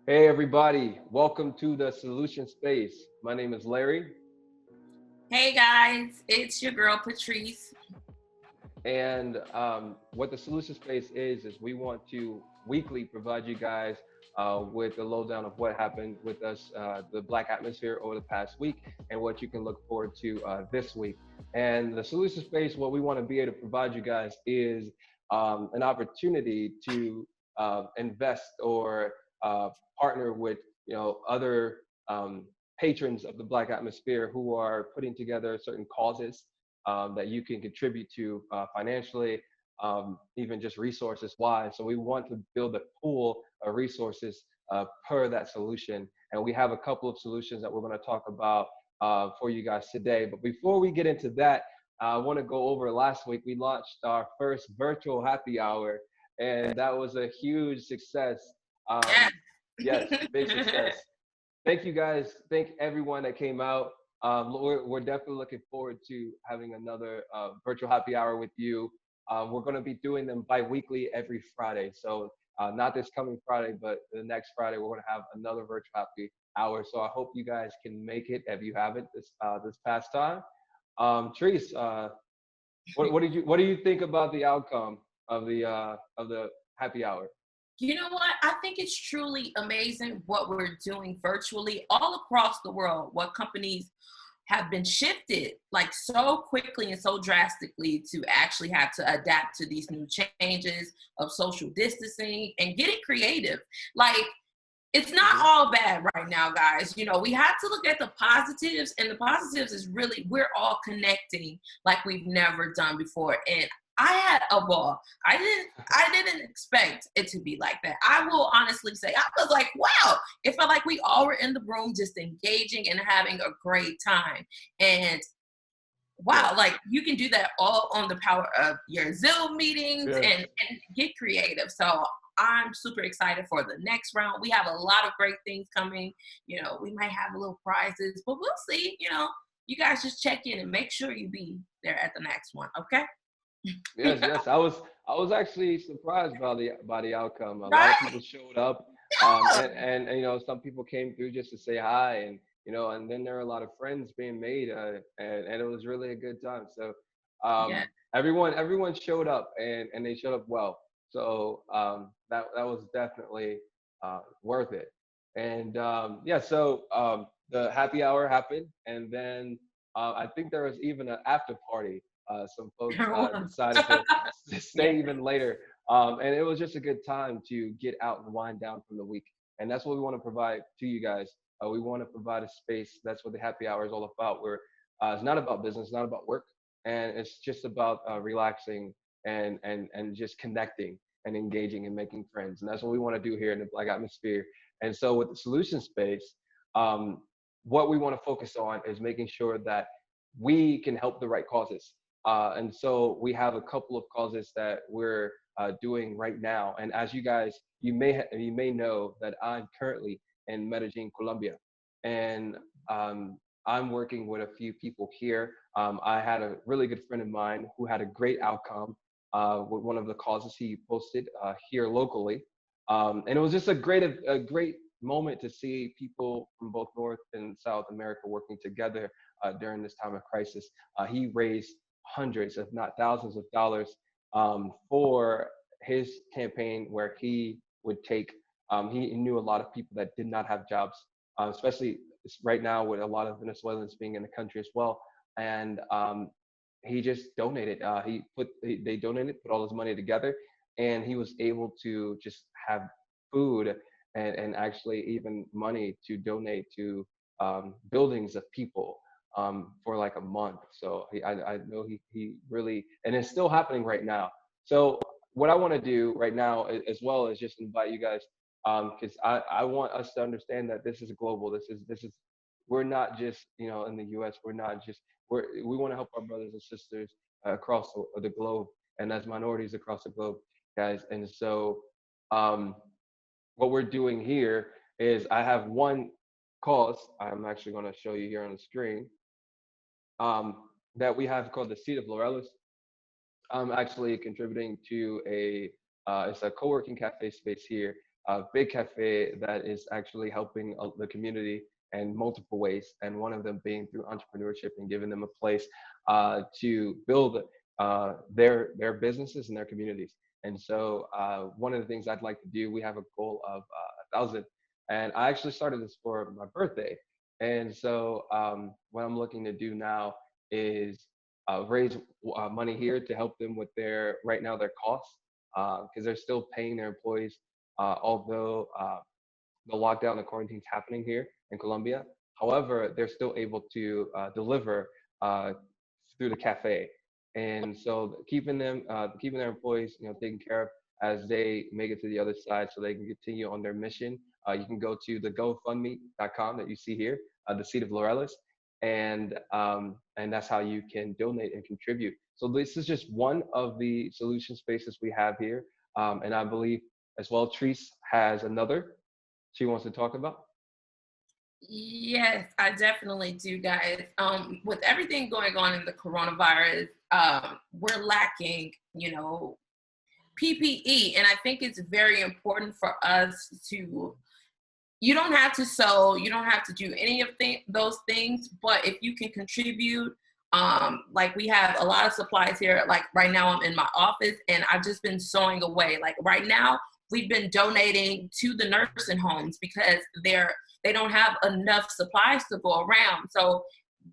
Hey everybody, welcome to the Solution Space. My name is Larry, Hey guys, it's your girl Patrice. and what the Solution Space is we want to weekly provide you guys with a lowdown of what happened with us, the Black atmosphere over the past week, and what you can look forward to this week. And the Solution Space, what we want to be able to provide you guys is an opportunity to invest or partner with other patrons of the Black atmosphere who are putting together certain causes that you can contribute to financially, even just resources wise. So we want to build a pool of resources per that solution. And we have a couple of solutions that we're going to talk about for you guys today. But before we get into that, I want to go over last week. We launched our first virtual happy hour, and that was a huge success. Um, yes, big success. Thank you guys. Thank everyone that came out. We're definitely looking forward to having another virtual happy hour with you. We're going to be doing them bi-weekly every Friday. So not this coming Friday, but the next Friday, we're going to have another virtual happy hour. So I hope you guys can make it if you haven't this past time. Therese, what do you think about the outcome of the happy hour? You know what? I think it's truly amazing what we're doing virtually all across the world. What companies have been shifted like so quickly and so drastically to actually have to adapt to these new changes of social distancing and getting creative. Like it's not Hmm. all bad right now, guys. We have to look at the positives, and the positives is really we're all connecting like we've never done before. And I had a ball. I didn't expect it to be like that. I will honestly say I was like, wow, it felt like we all were in the room just engaging and having a great time. And Yeah. wow, like you can do that all on the power of your Zoom meetings Yes. and get creative. So I'm super excited for the next round. We have a lot of great things coming. We might have a little prizes, but we'll see. You guys just check in and make sure you be there at the next one. Okay. Yes, yes. I was actually surprised by the outcome. A lot of Right? people showed up, and some people came through just to say hi, and and then there were a lot of friends being made, and it was really a good time. So Yeah. everyone showed up, and they showed up well. So that was definitely worth it. And yeah, so the happy hour happened, and then I think there was even an after party. Some folks There was. decided to Yeah. stay even later. And it was just a good time to get out and wind down from the week. And that's what we want to provide to you guys. We want to provide a space. That's what the happy hour is all about, where it's not about business, not about work, and it's just about relaxing and just connecting and engaging and making friends. And that's what we want to do here in the Black Atmosphere. And so with the solution space, um, what we want to focus on is making sure that we can help the right causes. And so we have a couple of causes that we're doing right now. And as you guys, you may know that I'm currently in Medellin, Colombia, and I'm working with a few people here. I had a really good friend of mine who had a great outcome with one of the causes he posted here locally, and it was just a great moment to see people from both North and South America working together during this time of crisis. He raised hundreds, if not thousands, of dollars for his campaign, where he would take. He knew a lot of people that did not have jobs, especially right now with a lot of Venezuelans being in the country as well. And he just donated. They donated, put all his money together, and he was able to just have food and actually even money to donate to buildings of people for like a month. So I know he really, and it's still happening right now. So what I want to do right now, as well, is just invite you guys, because I want us to understand that this is global. This is we're not just in the U.S. We're not just we want to help our brothers and sisters across the globe, and as minorities across the globe, guys. And so um, what we're doing here is I have one cause. I'm actually going to show you here on the screen um, that we have called the Seat of Laurelus. I'm actually contributing to it's a co-working cafe space here, big cafe that is actually helping the community in multiple ways, and one of them being through entrepreneurship and giving them a place to build their businesses and their communities. And so one of the things I'd like to do, we have a goal of 1,000, and I actually started this for my birthday. And so what I'm looking to do now is raise money here to help them with their right now their costs, because they're still paying their employees, although the lockdown and the quarantine is happening here in Colombia. However, they're still able to deliver uh, through the cafe, and so keeping their employees, taken care of as they make it to the other side, so they can continue on their mission. You can go to the GoFundMe.com that you see here, the Seed of Laurelis, and that's how you can donate and contribute. So this is just one of the solution spaces we have here, and I believe as well, Treese has another she wants to talk about. Yes, I definitely do, guys. With everything going on in the coronavirus, we're lacking, PPE, and I think it's very important for us to. You don't have to sew, you don't have to do any of those things, but if you can contribute, like we have a lot of supplies here. Like right now, I'm in my office, and I've just been sewing away. Like right now, we've been donating to the nursing homes because they don't have enough supplies to go around. So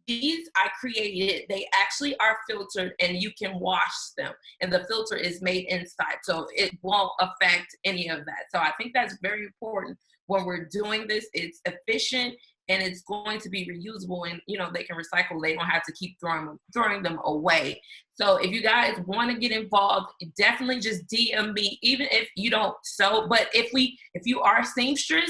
these I created, they actually are filtered and you can wash them. And the filter is made inside, so it won't affect any of that. So I think that's very important when we're doing this. It's efficient and it's going to be reusable, and they can recycle. They don't have to keep throwing them away. So if you guys want to get involved, definitely just DM me, even if you don't sew. But if you are a seamstress,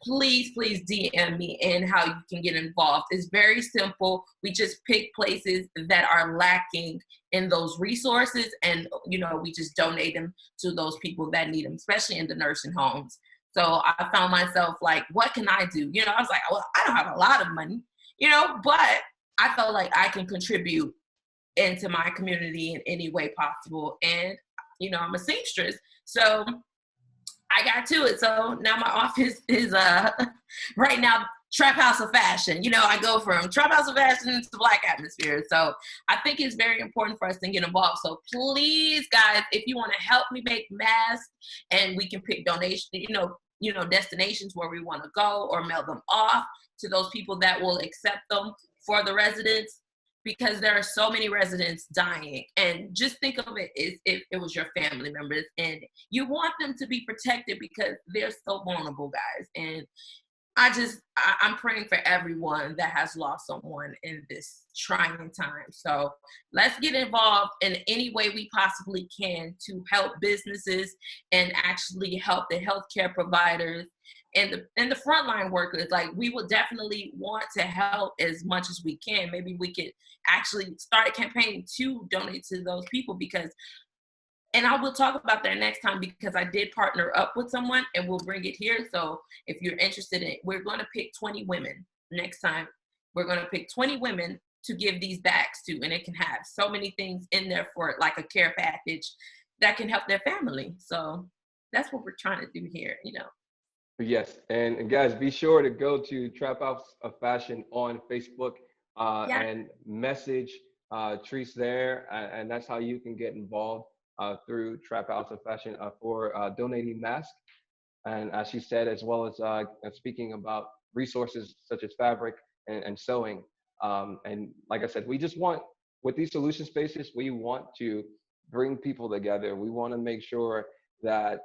please DM me and how you can get involved. It's very simple. We just pick places that are lacking in those resources, and we just donate them to those people that need them, especially in the nursing homes. So I found myself like, what can I do? I was like, well, I don't have a lot of money, but I felt like I can contribute into my community in any way possible. And I'm a seamstress, so I got to it. So now my office is right now Trap House of Fashion. I go from Trap House of Fashion to Black Atmosphere. So I think it's very important for us to get involved. So please, guys, if you want to help me make masks, and we can pick donations, destinations where we want to go, or mail them off to those people that will accept them for the residents, because there are so many residents dying. And just think of it as if it was your family members, and you want them to be protected because they're so vulnerable, guys. And I'm praying for everyone that has lost someone in this trying time. So let's get involved in any way we possibly can to help businesses and actually help the healthcare providers and the frontline workers. Like, we will definitely want to help as much as we can. Maybe we could actually start a campaign to donate to those people, because, and I will talk about that next time, because I did partner up with someone and we'll bring it here. So if you're interested in it, we're going to pick 20 women next time. We're going to pick 20 women to give these bags to, and it can have so many things in there for like a care package that can help their family. So that's what we're trying to do here. Yes, and guys, be sure to go to Trap House of Fashion on Facebook Yeah. and message Treese there, and that's how you can get involved through Trap House of Fashion for donating masks. And as she said, as well as speaking about resources such as fabric and sewing. And like I said, we just want, with these solution spaces, we want to bring people together. We want to make sure that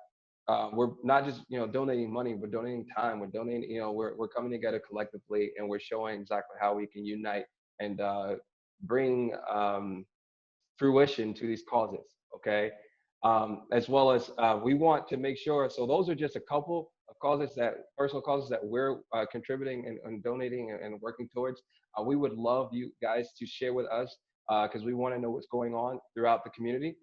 we're not just donating money, we're donating time, we're donating, we're coming together collectively, and we're showing exactly how we can unite and bring fruition to these causes. Okay. As well as we want to make sure, so those are just a couple of causes, that personal causes that we're contributing and donating and working towards. We would love you guys to share with us, because we want to know what's going on throughout the community,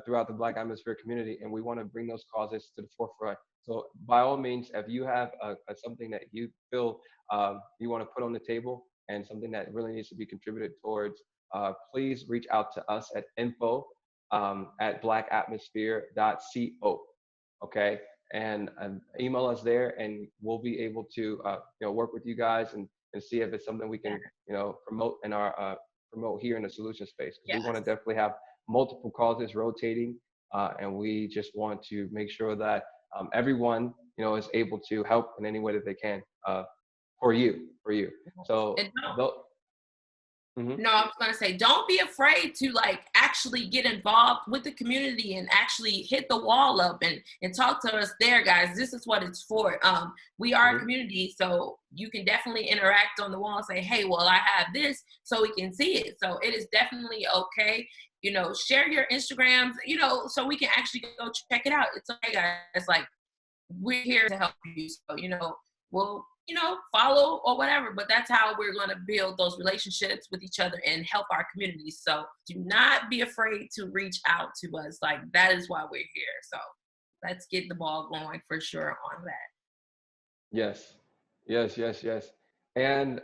throughout the Black Atmosphere community, and we want to bring those causes to the forefront. So by all means, if you have something that you feel you want to put on the table, and something that really needs to be contributed towards, please reach out to us at info at blackatmosphere.co. Okay. and email us there, and we'll be able to work with you guys and see if it's something we can promote in our promote here in the solution space, because we want to Yes. definitely have multiple causes rotating, and we just want to make sure that everyone is able to help in any way that they can for you. So And though. Mhm. no, I was gonna say, don't be afraid to like actually get involved with the community and actually hit the wall up and talk to us there, guys. This is what it's for. We are a Mhm. community, so you can definitely interact on the wall and say, hey, well, I have this, so we can see it. So it is definitely okay. Share your Instagrams, so we can actually go check it out. It's okay, guys. Like, we're here to help you. So, we'll, follow or whatever, but that's how we're going to build those relationships with each other and help our communities. So do not be afraid to reach out to us. Like, that is why we're here. So let's get the ball going for sure on that. Yes, yes, yes, yes. And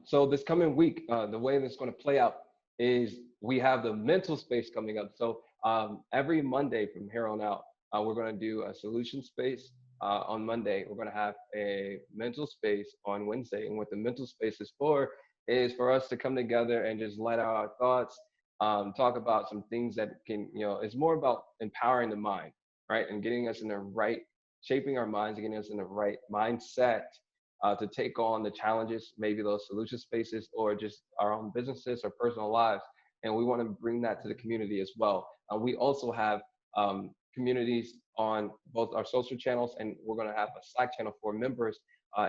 so this coming week, the way that's going to play out is we have the mental space coming up. So every Monday from here on out, we're going to do a solution space on Monday. We're going to have a mental space on Wednesday. And what the mental space is for us to come together and just let out our thoughts, talk about some things that can, it's more about empowering the mind, right? And getting us in the right shaping our minds, getting us in the right mindset to take on the challenges, maybe those solution spaces or just our own businesses or personal lives. And we want to bring that to the community as well. We also have communities on both our social channels, and we're going to have a Slack channel for members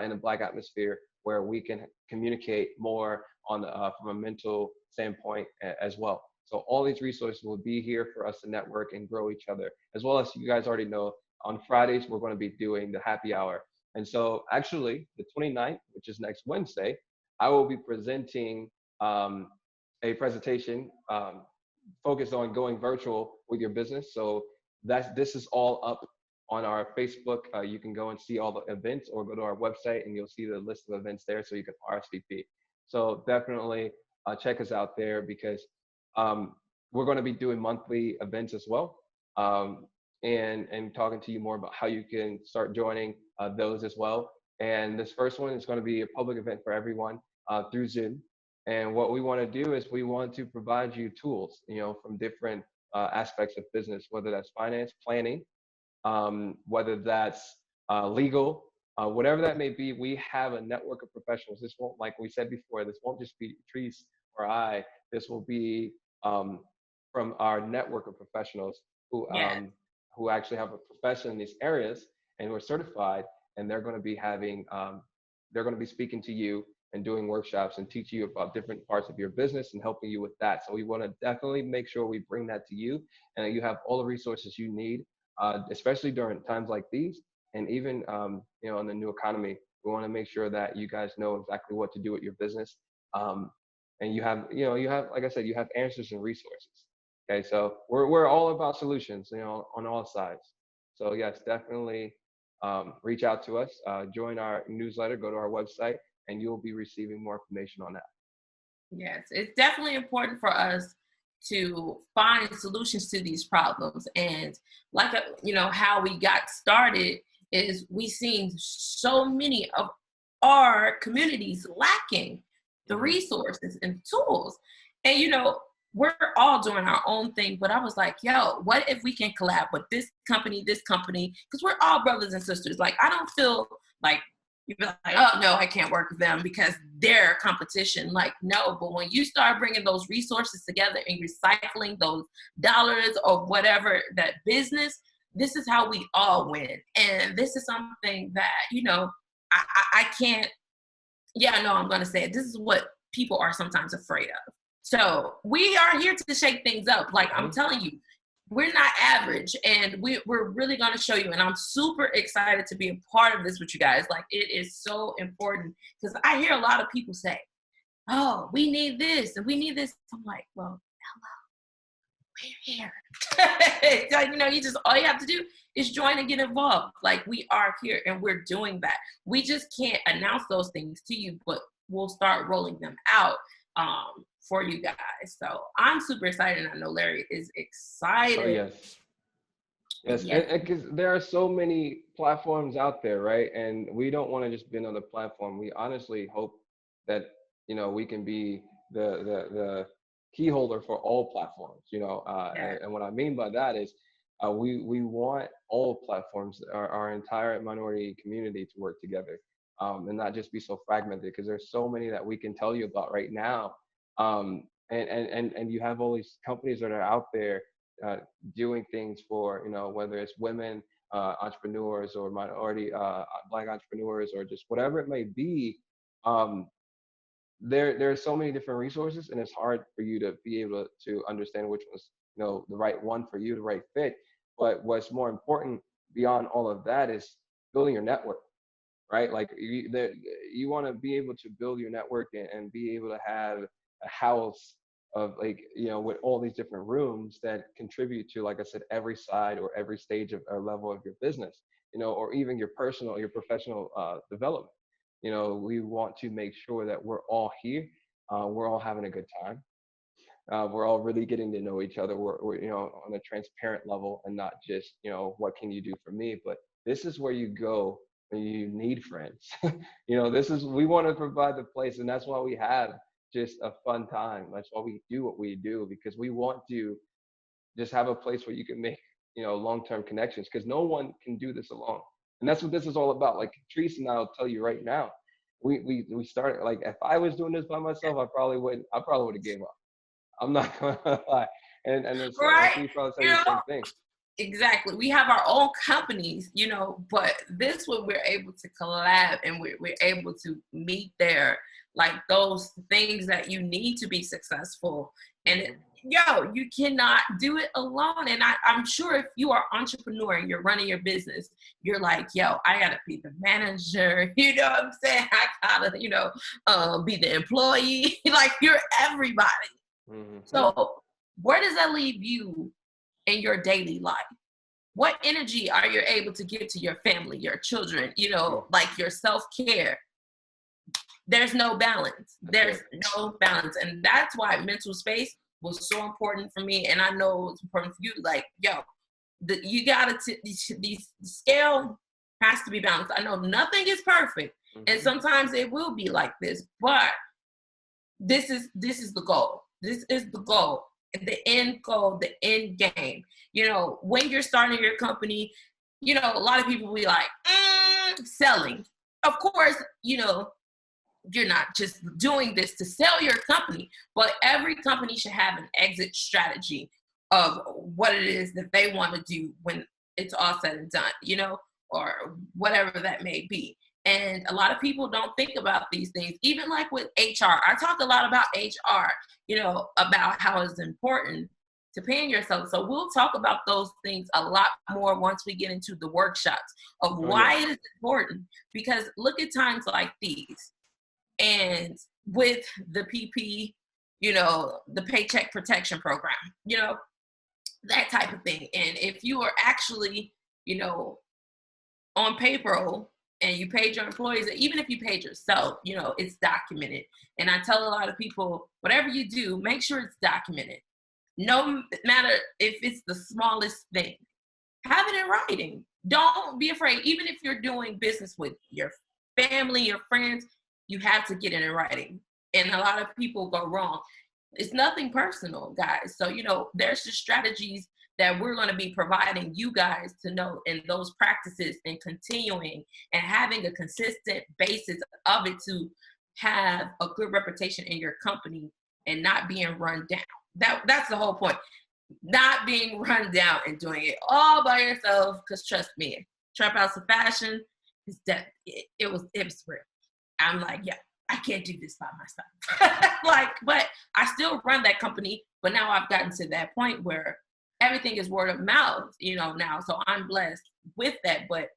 in the Black atmosphere where we can communicate more on from a mental standpoint as well. So all these resources will be here for us to network and grow each other, as well as you guys already know, on Fridays, we're going to be doing the happy hour. And so actually the 29th, which is next Wednesday, I will be presenting a presentation focused on going virtual with your business. So this is all up on our Facebook. You can go and see all the events, or go to our website and you'll see the list of events there, so you can RSVP. So definitely check us out there, because we're going to be doing monthly events as well. And talking to you more about how you can start joining those as well. And this first one is going to be a public event for everyone through Zoom. And what we want to do is we want to provide you tools, from different aspects of business, whether that's finance, planning, whether that's legal, whatever that may be. We have a network of professionals. This won't, like we said before, this won't just be Trees or I. This will be from our network of professionals who Yeah. who actually have a profession in these areas and who are certified, and they're going to be having they're going to be speaking to you and doing workshops and teaching you about different parts of your business and helping you with that. So we want to definitely make sure we bring that to you, and that you have all the resources you need, especially during times like these. And even in the new economy, we want to make sure that you guys know exactly what to do with your business. And you have, like I said, you have answers and resources. Okay, so we're all about solutions, on all sides. So yes, definitely reach out to us, join our newsletter, go to our website, and you'll be receiving more information on that. Yes, it's definitely important for us to find solutions to these problems. And like, how we got started is we seen so many of our communities lacking the Hmm. resources and tools. And, we're all doing our own thing, but I was like, yo, what if we can collab with this company, because we're all brothers and sisters. Like, I don't feel like you'd be like, oh no, I can't work with them because they're competition. Like, no, but when you start bringing those resources together and recycling those dollars or whatever, that business, this is how we all win. And this is something that, I can't, yeah, no, I'm going to say it. This is what people are sometimes afraid of. So we are here to shake things up. Like, I'm Hmm. telling you, we're not average, and we're really going to show you. And I'm super excited to be a part of this with you guys. Like, it is so important, because I hear a lot of people say, oh, we need this and we need this. I'm like, well, we're here. Like, you just, all you have to do is join and get involved. Like, we are here and we're doing that. We just can't announce those things to you, but we'll start rolling them out for you guys. So I'm super excited, and I know Larry is Oh excited. yes. Yes, Yes. and because there are so many platforms out there, right? And we don't want to just be another platform. We honestly hope that we can be the key holder for all platforms. Yeah. And what I mean by that is, we want all platforms, our entire minority community, to work together, and not just be so fragmented. Because there's so many that we can tell you about right now, and you have all these companies that are out there. Uh, Doing things for whether it's women entrepreneurs or minority black entrepreneurs or just whatever it may be. um, there are so many different resources, and it's hard for you to be able to understand which one's the right one for you, the right fit. But what's more important beyond all of that is building your network, right? Like you want to be able to build your network, and be able to have a house of, like, with all these different rooms that contribute to, like I said, every side or every stage of or level of your business, or even your professional development. We want to make sure that we're all here, we're all having a good time, we're all really getting to know each other. We're on a transparent level, and not just what can you do for me, but this is where you go when you need friends. This is we want to provide the place, and that's why we have just a fun time. That's why we do what we do, because we want to just have a place where you can make long-term connections, because no one can do this alone. And that's what this is all about. Like Teresa and I'll tell you right now, we started, like, if I was doing this by myself, I probably would have gave up. I'm not gonna lie. And it's, Right. she probably say You the know, same thing. exactly. We have our own companies, but this one we're able to collab, and we're able to meet there, like those things that you need to be successful. And Hmm. you cannot do it alone. And I'm sure if you are entrepreneur and you're running your business, you're like, I gotta be the manager. You know what I'm saying? I gotta, be the employee. Like you're everybody. Hmm. So where does that leave you in your daily life? What energy are you able to give to your family, your children, like your self-care? There's no balance. That's There's right. no balance. And that's why mental space was so important for me. And I know it's important for you. Like, you gotta, the scale has to be balanced. I know nothing is perfect. And Hmm. sometimes it will be like this, but this is the goal. This is the goal, the end goal, the end game. When you're starting your company, a lot of people will be like, selling. Of course, you're not just doing this to sell your company, but every company should have an exit strategy of what it is that they want to do when it's all said and done, or whatever that may be. And a lot of people don't think about these things, even like with HR. I talk a lot about HR, about how it's important to paying yourself. So we'll talk about those things a lot more once we get into the workshops of Oh yeah. why it is important. Because look at times like these, and with the PP, the Paycheck Protection Program, that type of thing. And if you are actually, you know, on payroll and you paid your employees, even if you paid yourself, it's documented. And I tell a lot of people, whatever you do, make sure it's documented. No matter if it's the smallest thing, have it in writing. Don't be afraid. Even if you're doing business with your family, your friends, you have to get it in writing. And a lot of people go wrong. It's nothing personal, guys. So, there's just strategies that we're going to be providing you guys to know in those practices, and continuing and having a consistent basis of it to have a good reputation in your company and not being run down. That's the whole point. Not being run down and doing it all by yourself. Because trust me, Trap House of Fashion is that it was real. I'm like, I can't do this by myself. But I still run that company. But now I've gotten to that point where everything is word of mouth, now. So I'm blessed with that. But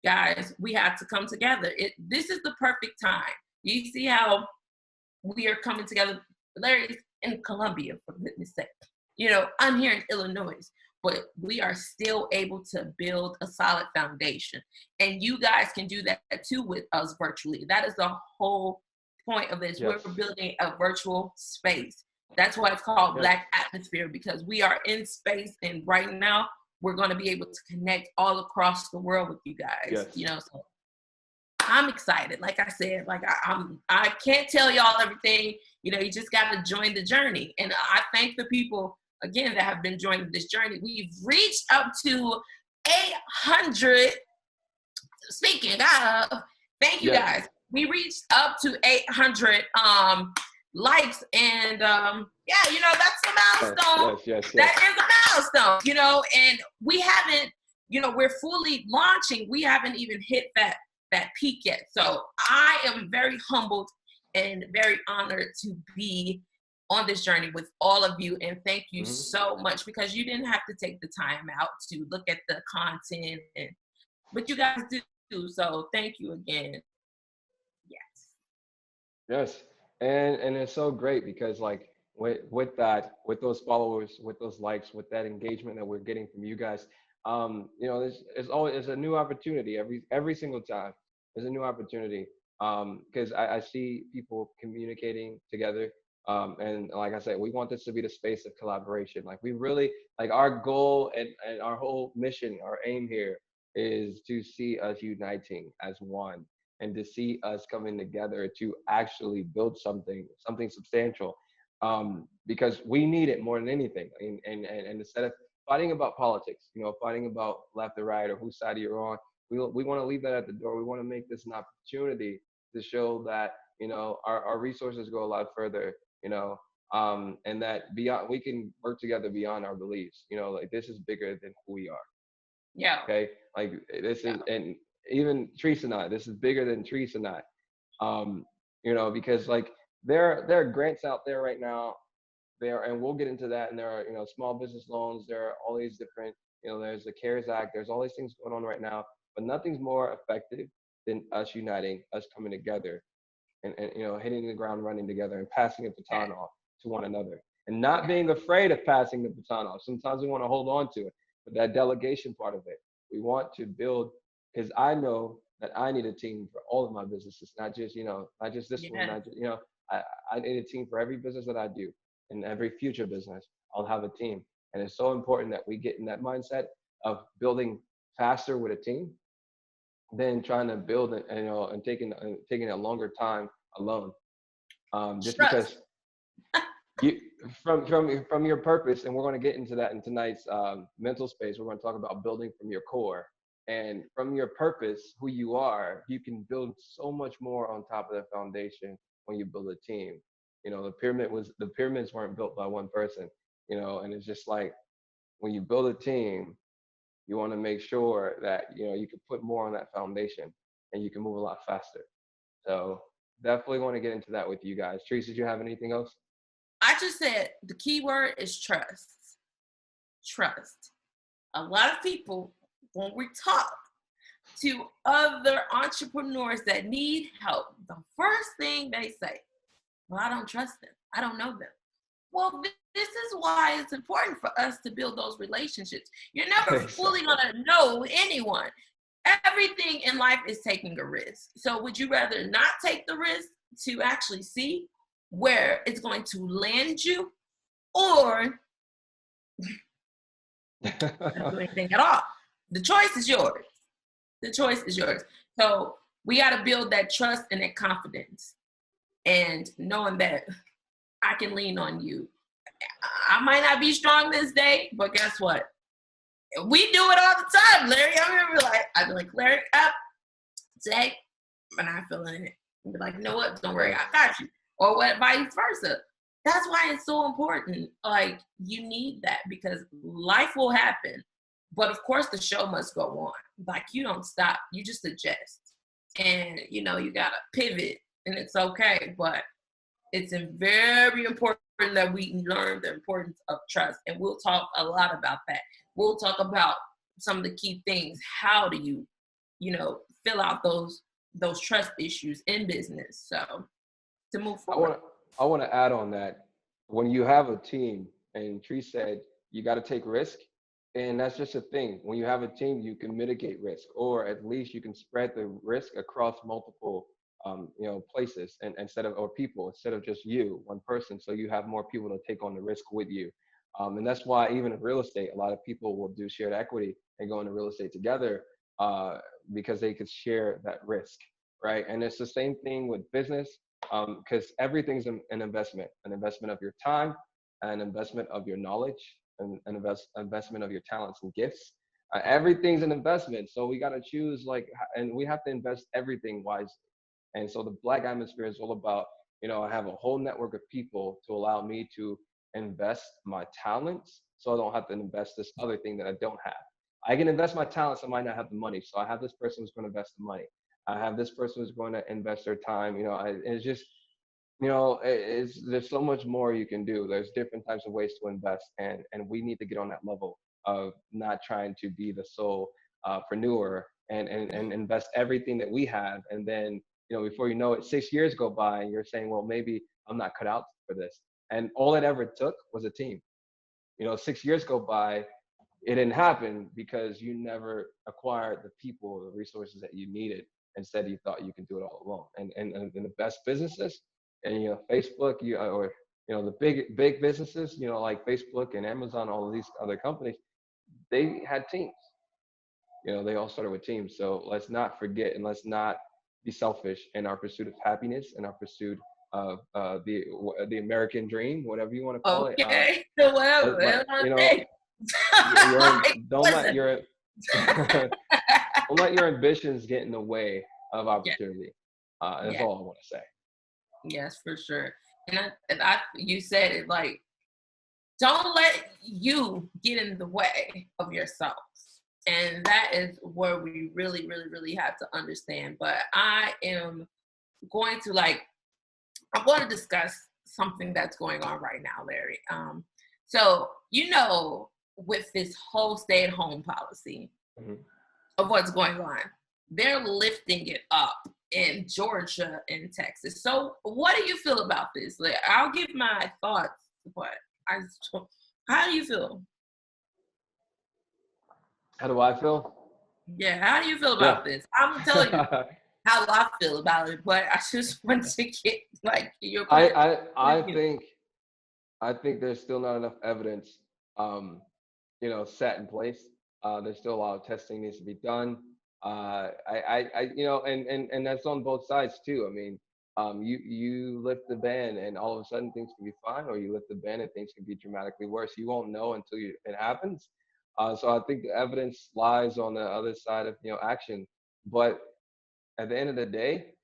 guys, we have to come together. This is the perfect time. You see how we are coming together. Larry's in Columbia, for goodness sake. I'm here in Illinois, but we are still able to build a solid foundation. And you guys can do that too with us virtually. That is the whole point of this. We're Yes. building a virtual space. That's why it's called Yes. Black Atmosphere, because we are in space, and right now we're going to be able to connect all across the world with you guys, Yes. so I'm excited. Like I said, like I can't tell y'all everything. You just got to join the journey. And I thank the people again that have been joining this journey. We've reached up to 800. Speaking of, thank you Yes. guys. We reached up to 800 likes, and that's a milestone. Yes. That is a milestone. And we haven't, we're fully launching. We haven't even hit that peak yet. So I am very humbled and very honored to be on this journey with all of you. And thank you so much, because you didn't have to take the time out to look at the content, but you guys do. So thank you again. Yes. Yes. And it's so great because like with that, with those followers, with those likes, with that engagement that we're getting from you guys, there's a new opportunity every single time. There's a new opportunity. Because I see people communicating together. And like I said, we want this to be the space of collaboration. Like we really like our goal and our whole mission, our aim here is to see us uniting as one and to see us coming together to actually build something substantial. Because we need it more than anything. And instead of fighting about politics, fighting about left or right or whose side you're on, we want to leave that at the door. We want to make this an opportunity to show that our resources go a lot further, and that beyond we can work together beyond our beliefs. Like this is bigger than who we are. Yeah. Okay, like this is, and even Teresa and I, this is bigger than Teresa and I. Because like there are grants out there right now. There, and we'll get into that. And there are small business loans. There are all these different there's the CARES Act. There's all these things going on right now. But nothing's more effective than us uniting, us coming together, and hitting the ground running together and passing a baton off to one another, and not being afraid of passing the baton off. Sometimes we want to hold on to it, but that delegation part of it, we want to build, because I know that I need a team for all of my businesses, not just this one, not just I need a team for every business that I do, and every future business I'll have a team. And it's so important that we get in that mindset of building faster with a team than trying to build it, and taking a longer time alone. Just Trust. because you from your purpose, and we're going to get into that in tonight's mental space. We're going to talk about building from your core, and from your purpose, who you are. You can build so much more on top of that foundation when you build a team. The pyramids weren't built by one person. And it's just like when you build a team, you want to make sure that you can put more on that foundation and you can move a lot faster. So definitely want to get into that with you guys. Teresa, did you have anything else? I just said the key word is trust. Trust. A lot of people, when we talk to other entrepreneurs that need help, the first thing they say, well, I don't trust them. I don't know them. Well, this is why it's important for us to build those relationships. You're never fully going to know anyone. Everything in life is taking a risk. So would you rather not take the risk to actually see where it's going to land you, or not do anything at all? The choice is yours. The choice is yours. So we got to build that trust and that confidence, and knowing that I can lean on you. I might not be strong this day, but guess what? We do it all the time, Larry. I'd be like, Larry, up today, I'm not feeling it. I'd be like, you know what? Don't worry, I got you. Or what, vice versa. That's why it's so important. Like, you need that, because life will happen. But of course, the show must go on. Like, you don't stop. You just adjust. And, you got to pivot, and it's okay. But it's very important that we learn the importance of trust. And we'll talk a lot about that. We'll talk about some of the key things. How do you, fill out those trust issues in business? So to move forward. I want to add on that. When you have a team, and Tree said, you got to take risk. And that's just a thing. When you have a team, you can mitigate risk, or at least you can spread the risk across multiple places, and instead of just you, one person. So you have more people to take on the risk with you. And that's why even in real estate, a lot of people will do shared equity and go into real estate together, uh, because they could share that risk, right? And it's the same thing with business, because everything's an investment of your time, an investment of your knowledge, and an investment of your talents and gifts. Everything's an investment, so we got to choose and we have to invest everything wisely. And so the Black Atmosphere is all about, I have a whole network of people to allow me to invest my talents, so I don't have to invest this other thing that I don't have. I can invest my talents, I might not have the money. So I have this person who's going to invest the money. I have this person who's going to invest their time. It's just, there's so much more you can do. There's different types of ways to invest, and we need to get on that level of not trying to be the sole preneur and invest everything that we have, and then before you know it, 6 years go by, and you're saying, well, maybe I'm not cut out for this. And all it ever took was a team. 6 years go by, it didn't happen because you never acquired the people, the resources that you needed. Instead, you thought you could do it all alone. And the best businesses, and Facebook, or the big businesses, like Facebook and Amazon, all of these other companies, they had teams. They all started with teams. So let's not forget, and let's not be selfish in our pursuit of happiness and our pursuit of the American dream, whatever you want to call it. Okay, so whatever. But, Like, don't let your don't let your ambitions get in the way of opportunity. That's all I want to say. Yes, for sure. And you said it, like, don't let you get in the way of yourself. And that is where we really, really, really have to understand. But I am going to I want to discuss something that's going on right now, Larry. So, with this whole stay-at-home policy of what's going on, they're lifting it up in Georgia and Texas. So, what do you feel about this? I'll give my thoughts, but how do you feel? How do I feel? Yeah, how do you feel about this? I'm telling you how I feel about it, but I just want to get your point. I think there's still not enough evidence, set in place. There's still a lot of testing needs to be done. And that's on both sides too. I mean, you lift the ban and all of a sudden things can be fine, or you lift the ban and things can be dramatically worse. You won't know until it happens. So I think the evidence lies on the other side of action. But at the end of the day,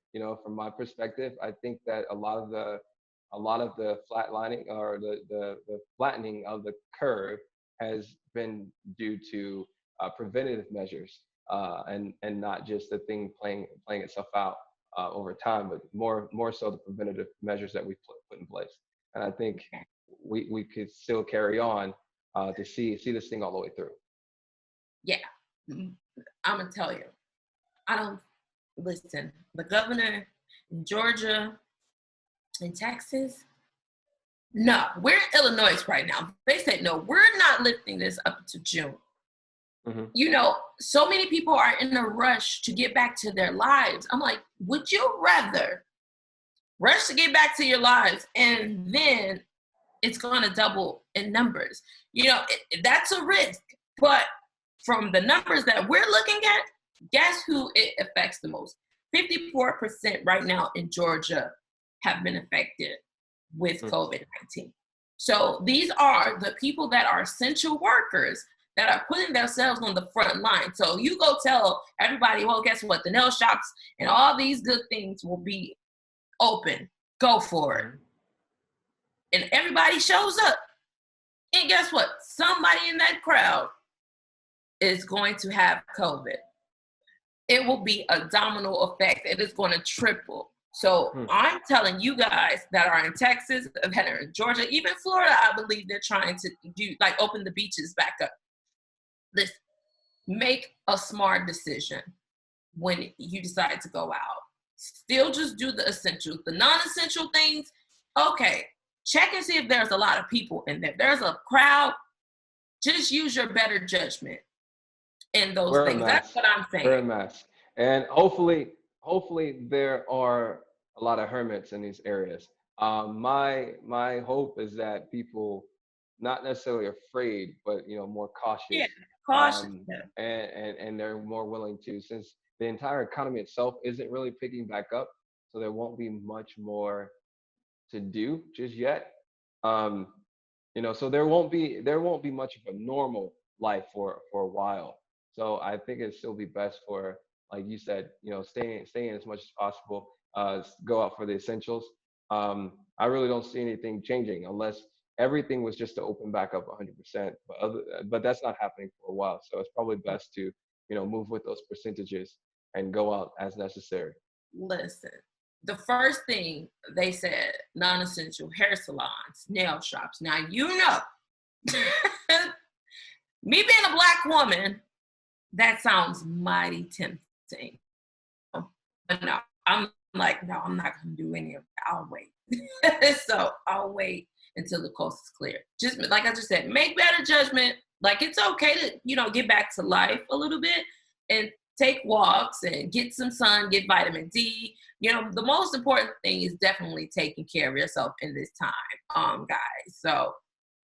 from my perspective, I think that a lot of the flatlining, or the flattening of the curve, has been due to preventative measures, and not just the thing playing itself out over time, but more so the preventative measures that we put in place. And I think we could still carry on to see this thing all the way through. Yeah, I'm gonna tell you. I don't listen. The governor in Georgia, in Texas. No, we're in Illinois right now. They said, no, we're not lifting this up to June. So many people are in a rush to get back to their lives. I'm like, would you rather rush to get back to your lives and then it's going to double in numbers? That's a risk. But from the numbers that we're looking at, guess who it affects the most? 54% right now in Georgia have been affected with COVID-19. So these are the people that are essential workers that are putting themselves on the front line. So you go tell everybody, well, guess what? The nail shops and all these good things will be open. Go for it. And everybody shows up. And guess what? Somebody in that crowd is going to have COVID. It will be a domino effect. It is going to triple. So I'm telling you guys that are in Texas, that are in Georgia, even Florida, I believe they're trying to open the beaches back up. Listen, make a smart decision when you decide to go out. Still just do the essentials. The non-essential things, okay, check and see if there's a lot of people in there. If there's a crowd, just use your better judgment in those things. That's what I'm saying. Wear a mask. And hopefully there are a lot of hermits in these areas. My hope is that people not necessarily afraid, but more Yeah, cautious, cautious. Yeah. and they're more willing to, since the entire economy itself isn't really picking back up, so there won't be much more to do just yet. Um, so there won't be much of a normal life for a while. So I think it'd still be best for, like you said, staying as much as possible. Go out for the essentials. I really don't see anything changing unless everything was just to open back up 100%. But that's not happening for a while. So it's probably best to move with those percentages and go out as necessary. Listen, the first thing they said, non-essential hair salons, nail shops. Now me being a black woman, that sounds mighty tempting. But no, I'm like, no, I'm not gonna do any of that. I'll wait. So I'll wait until the coast is clear. Just like I just said, make better judgment. Like it's okay to, get back to life a little bit and take walks and get some sun, get vitamin D. The most important thing is definitely taking care of yourself in this time, guys. So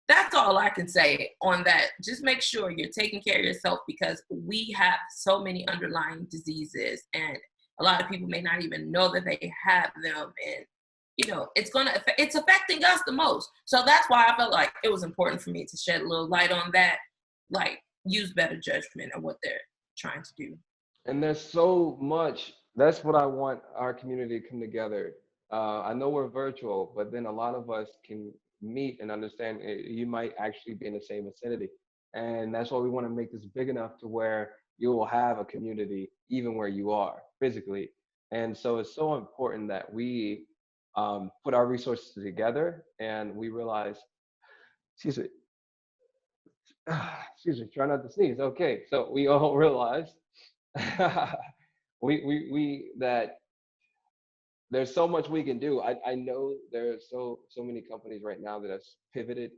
that's all I can say on that. Just make sure you're taking care of yourself because we have so many underlying diseases and a lot of people may not even know that they have them. And, it's affecting us the most. So that's why I felt like it was important for me to shed a little light on that, like use better judgment of what they're trying to do. And there's so much. That's what I want our community to come together. I know we're virtual, but then a lot of us can meet and understand. You might actually be in the same vicinity, and that's why we want to make this big enough to where you will have a community even where you are physically. And so it's so important that we put our resources together and we realize. Excuse me. Excuse me. Try not to sneeze. Okay, so we all realize we that there's so much we can do. I know there's so many companies right now that have pivoted,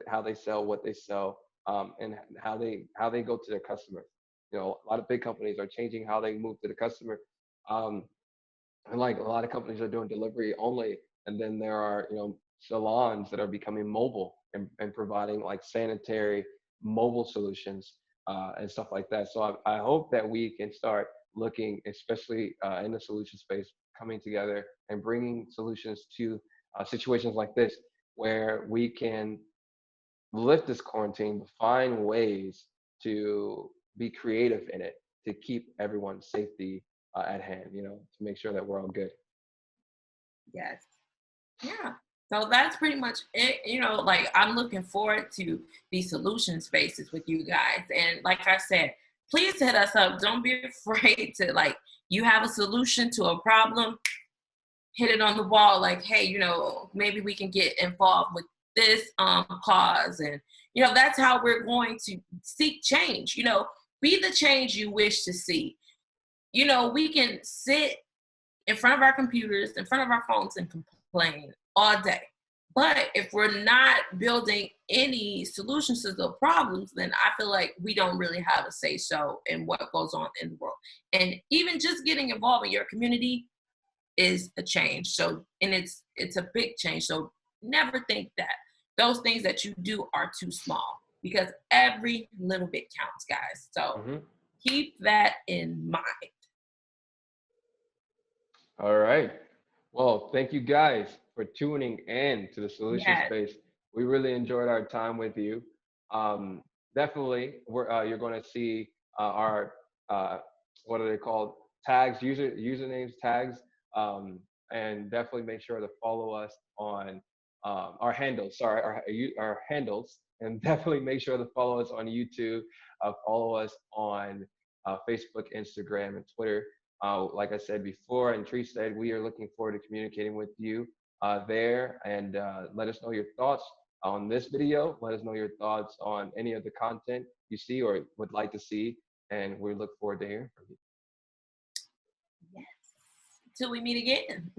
how they sell, what they sell, and how they go to their customers. A lot of big companies are changing how they move to the customer. Um, and like a lot of companies are doing delivery only, and then there are salons that are becoming mobile and providing like sanitary mobile solutions and stuff like that. So I hope that we can start looking, especially in the solution space, coming together and bringing solutions to situations like this, where we can lift this quarantine, find ways to be creative in it, to keep everyone's safety at hand, to make sure that we're all good. Yes. Yeah. So that's pretty much it. Like I'm looking forward to these solution spaces with you guys. And like I said, please hit us up. Don't be afraid to you have a solution to a problem, hit it on the wall. Like, hey, maybe we can get involved with this cause. And, that's how we're going to seek change. Be the change you wish to see. We can sit in front of our computers, in front of our phones and complain all day. But if we're not building any solutions to the problems, then I feel like we don't really have a say so in what goes on in the world. And even just getting involved in your community is a change. So, and it's a big change. So never think that those things that you do are too small because every little bit counts, guys. So Hmm. keep that in mind. All right. Well, thank you guys for tuning in to the solution Yes. space. We really enjoyed our time with you. Um, Definitely, you're going to see our what are they called? Tags, usernames, tags, um, and definitely make sure to follow us on our handles. Sorry, our handles, and definitely make sure to follow us on YouTube. Follow us on Facebook, Instagram, and Twitter. Like I said before, and Tree said, we are looking forward to communicating with you there, and let us know your thoughts on this video. Let us know your thoughts on any of the content you see or would like to see, and we look forward to hearing from you. Yes. Till we meet again.